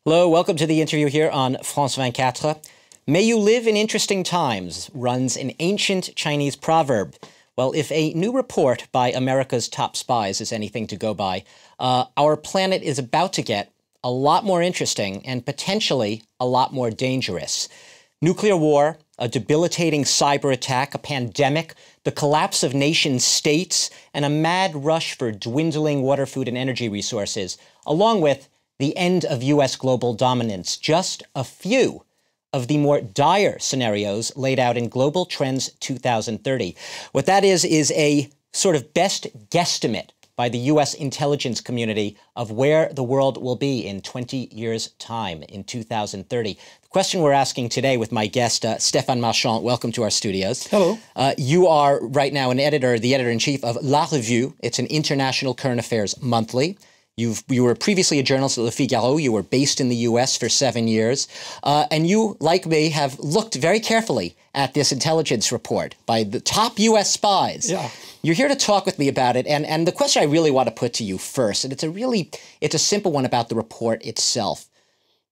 Hello, welcome to the interview here on France 24. May you live in interesting times, runs an ancient Chinese proverb. Well, if a new report by America's top spies is anything to go by, our planet is about to get a lot more interesting and potentially a lot more dangerous. Nuclear war, a debilitating cyber attack, a pandemic, the collapse of nation states, and a mad rush for dwindling water, food, and energy resources, along with the end of U.S. global dominance. Just a few of the more dire scenarios laid out in Global Trends 2030. What that is a sort of best guesstimate by the U.S. intelligence community of where the world will be in 20 years' time, in 2030. The question we're asking today with my guest, Stéphane Marchand, welcome to our studios. Hello. You are right now the editor-in-chief of La Revue. It's an international current affairs monthly. You were previously a journalist at Le Figaro. You were based in the U.S. for 7 years. And you, like me, have looked very carefully at this intelligence report by the top U.S. spies. Yeah. You're here to talk with me about it. And the question I really want to put to you first, and it's a simple one about the report itself.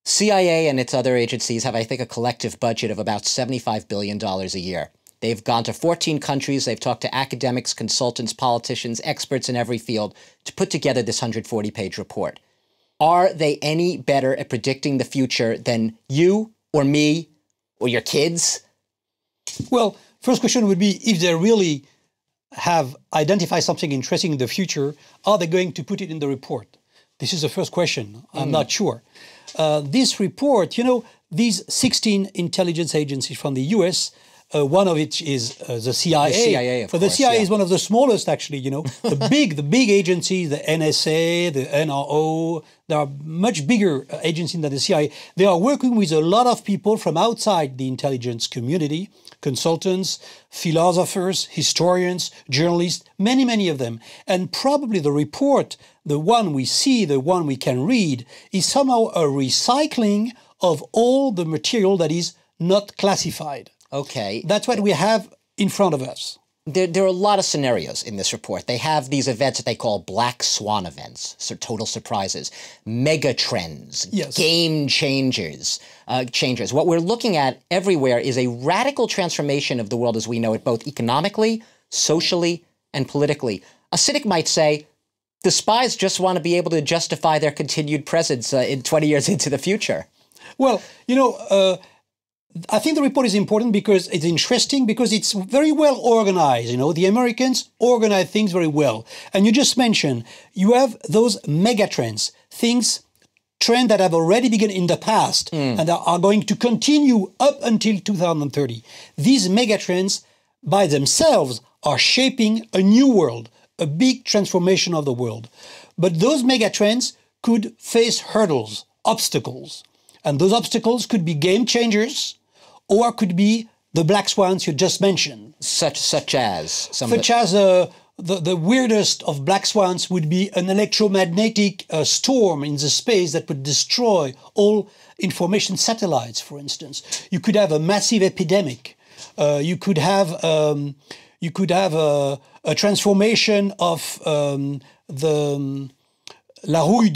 CIA and its other agencies have, I think, a collective budget of about $75 billion a year. They've gone to 14 countries. They've talked to academics, consultants, politicians, experts in every field to put together this 140-page report. Are they any better at predicting the future than you or me or your kids? Well, first question would be, if they really have identified something interesting in the future, are they going to put it in the report? This is the first question. I'm not sure. This report, these 16 intelligence agencies from the US, one of which is the CIA. The CIA, of but course, the CIA yeah. is one of the smallest, actually. The big agencies, the NSA, the NRO, there are much bigger agencies than the CIA. They are working with a lot of people from outside the intelligence community, consultants, philosophers, historians, journalists, many of them. And probably the report, the one we see, the one we can read, is somehow a recycling of all the material that is not classified. Okay. That's what we have in front of us. There are a lot of scenarios in this report. They have these events that they call black swan events, so total surprises, mega trends, yes. Game changers. What we're looking at everywhere is a radical transformation of the world as we know it, both economically, socially, and politically. A cynic might say, the spies just want to be able to justify their continued presence in 20 years into the future. Well, I think the report is important because it's interesting, because it's very well organized. The Americans organize things very well. And you just mentioned, you have those mega trends, trends that have already begun in the past and that are going to continue up until 2030. These mega trends by themselves are shaping a new world, a big transformation of the world. But those mega trends could face hurdles, obstacles. And those obstacles could be game changers, or could be the black swans you just mentioned. Such as? The weirdest of black swans would be an electromagnetic storm in the space that would destroy all information satellites, for instance. You could have a massive epidemic. You could have a transformation of the la rouille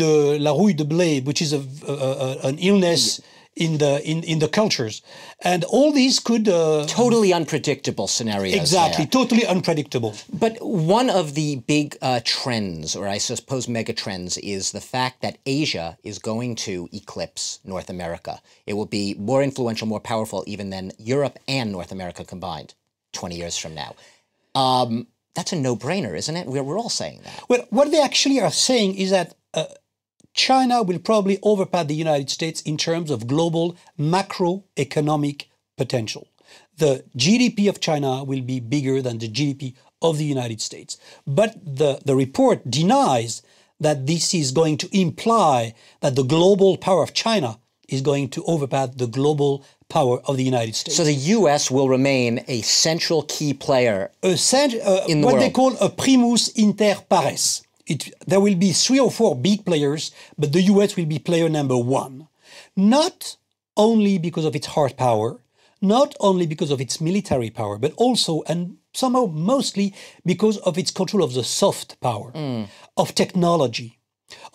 de blé, which is an illness in the cultures, and all these could totally unpredictable scenarios. Exactly, there. Totally unpredictable. But one of the big trends, or I suppose mega trends, is the fact that Asia is going to eclipse North America. It will be more influential, more powerful, even than Europe and North America combined 20 years from now. That's a no-brainer, isn't it? We're all saying that. Well, what they actually are saying is that China will probably overpass the United States in terms of global macroeconomic potential. The GDP of China will be bigger than the GDP of the United States. But the report denies that this is going to imply that the global power of China is going to overpass the global power of the United States. So the U.S. will remain a central key player in the what world. they call a primus inter pares. There will be 3 or 4 big players, but the US will be player number 1. Not only because of its hard power, not only because of its military power, but also, and somehow mostly because of its control of the soft power, of technology,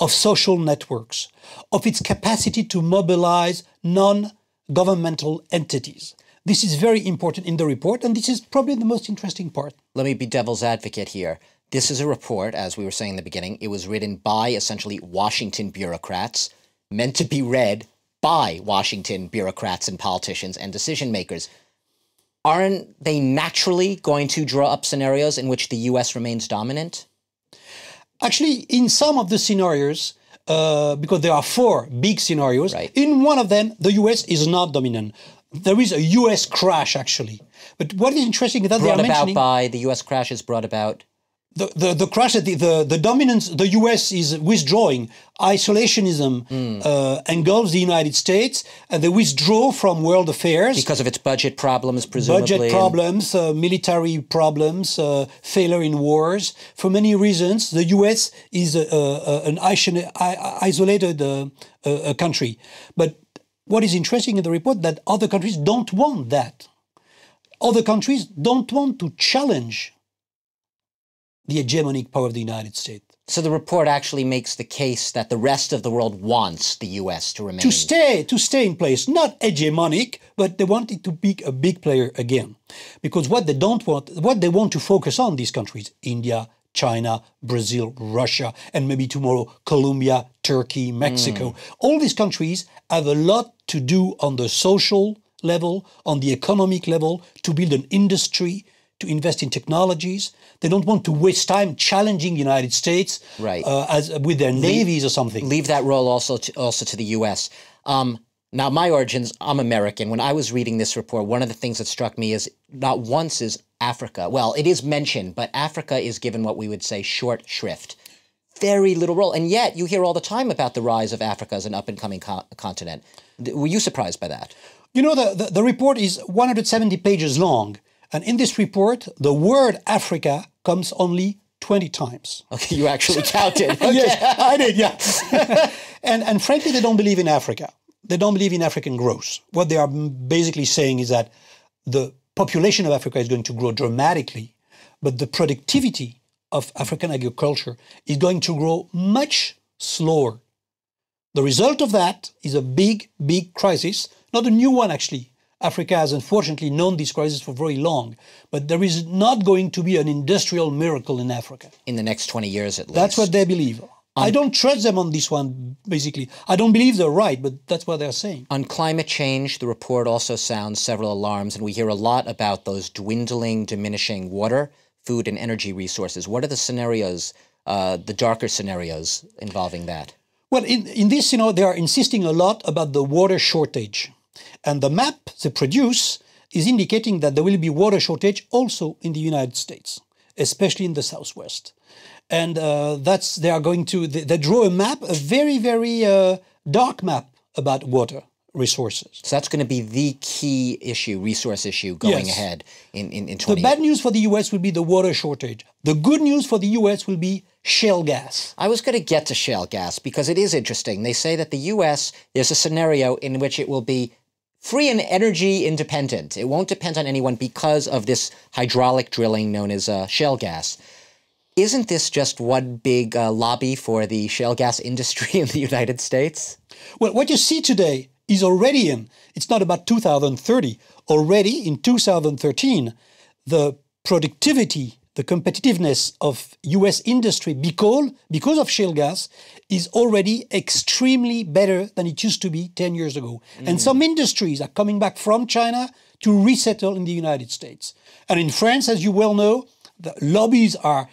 of social networks, of its capacity to mobilize non-governmental entities. This is very important in the report, and this is probably the most interesting part. Let me be devil's advocate here. This is a report, as we were saying in the beginning, it was written by essentially Washington bureaucrats, meant to be read by Washington bureaucrats and politicians and decision makers. Aren't they naturally going to draw up scenarios in which the US remains dominant? Actually, in some of the scenarios, because there are 4 big scenarios, right. In one of them, the US is not dominant. There is a US crash, actually. But what is interesting is that they are mentioning... Brought about by the US crash is brought about... The crash, the dominance, the US is withdrawing. Isolationism engulfs the United States, and they withdraw from world affairs. Because of its budget problems, presumably. Budget problems, military problems, failure in wars. For many reasons, the US is an isolated country. But what is interesting in the report that other countries don't want that. Other countries don't want to challenge the hegemonic power of the United States. So the report actually makes the case that the rest of the world wants the US to remain... To stay in place, not hegemonic, but they want it to be a big player again. Because what they don't want, what they want to focus on, these countries, India, China, Brazil, Russia, and maybe tomorrow, Colombia, Turkey, Mexico, all these countries have a lot to do on the social level, on the economic level, to build an industry, to invest in technologies. They don't want to waste time challenging the United States right. As with their navies or something. Leave that role also to the U.S. Now, my origins, I'm American. When I was reading this report, one of the things that struck me is not once is Africa. Well, it is mentioned, but Africa is given what we would say short shrift. Very little role. And yet you hear all the time about the rise of Africa as an up-and-coming continent. Were you surprised by that? You know, the report is 170 pages long. And in this report, the word Africa comes only 20 times. Okay, you actually counted. Okay. Yes, I did, yeah. and frankly, they don't believe in Africa. They don't believe in African growth. What they are basically saying is that the population of Africa is going to grow dramatically, but the productivity of African agriculture is going to grow much slower. The result of that is a big, big crisis, not a new one actually. Africa has unfortunately known this crisis for very long, but there is not going to be an industrial miracle in Africa. In the next 20 years at least. That's what they believe. I don't trust them on this one, basically. I don't believe they're right, but that's what they're saying. On climate change, the report also sounds several alarms, and we hear a lot about those dwindling, diminishing water, food, and energy resources. What are the scenarios, the darker scenarios involving that? Well, in this, they are insisting a lot about the water shortage. And the map they produce is indicating that there will be water shortage also in the United States, especially in the Southwest. And they draw a map, a very, very dark map about water resources. So that's going to be the key issue, resource issue going ahead in 20 The bad news for the US will be the water shortage. The good news for the US will be shale gas. I was going to get to shale gas because it is interesting. They say that the US, there's a scenario in which it will be free and energy independent. It won't depend on anyone because of this hydraulic drilling known as shale gas. Isn't this just one big lobby for the shale gas industry in the United States? Well, what you see today is already it's not about 2030. Already in 2013, the productivity, the competitiveness of US industry because of shale gas is already extremely better than it used to be 10 years ago. And some industries are coming back from China to resettle in the United States. And in France, as you well know, the lobbies are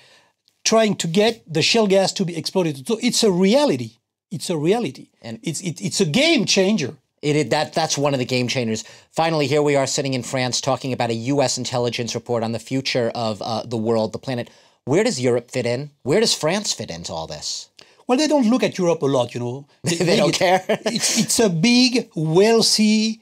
trying to get the shale gas to be exploited. So it's a reality. It's a reality. And it's a game changer. That's one of the game changers. Finally, here we are sitting in France talking about a U.S. intelligence report on the future of the world, the planet. Where does Europe fit in? Where does France fit into all this? Well, they don't look at Europe a lot, They don't care? It's a big, wealthy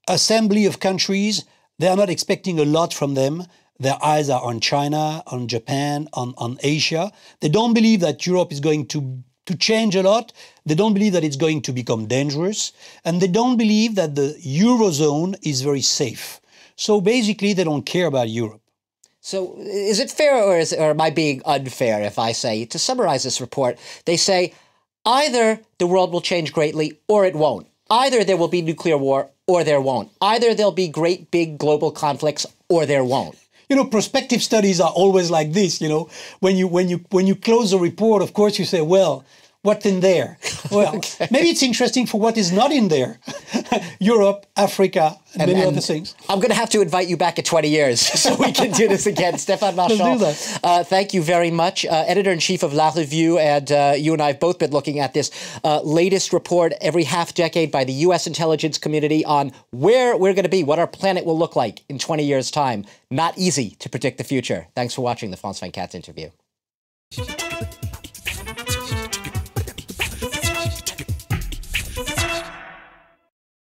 assembly of countries. They are not expecting a lot from them. Their eyes are on China, on Japan, on Asia. They don't believe that Europe is going to change a lot. They don't believe that it's going to become dangerous. And they don't believe that the Eurozone is very safe. So basically, they don't care about Europe. So is it fair, or am I being unfair if I say, to summarize this report, they say either the world will change greatly or it won't. Either there will be nuclear war or there won't. Either there'll be great big global conflicts or there won't. You know, prospective studies are always like this. You know, when you close a report, of course you say, well, what's in there? Well, okay. Maybe it's interesting for what is not in there. Europe, Africa, and many other things. I'm going to have to invite you back in 20 years so we can do this again. Stéphane Marchand, let's do that. Thank you very much. Editor-in-chief of La Revue, and you and I have both been looking at this latest report every half decade by the U.S. intelligence community on where we're going to be, what our planet will look like in 20 years' time. Not easy to predict the future. Thanks for watching the France 24 interview.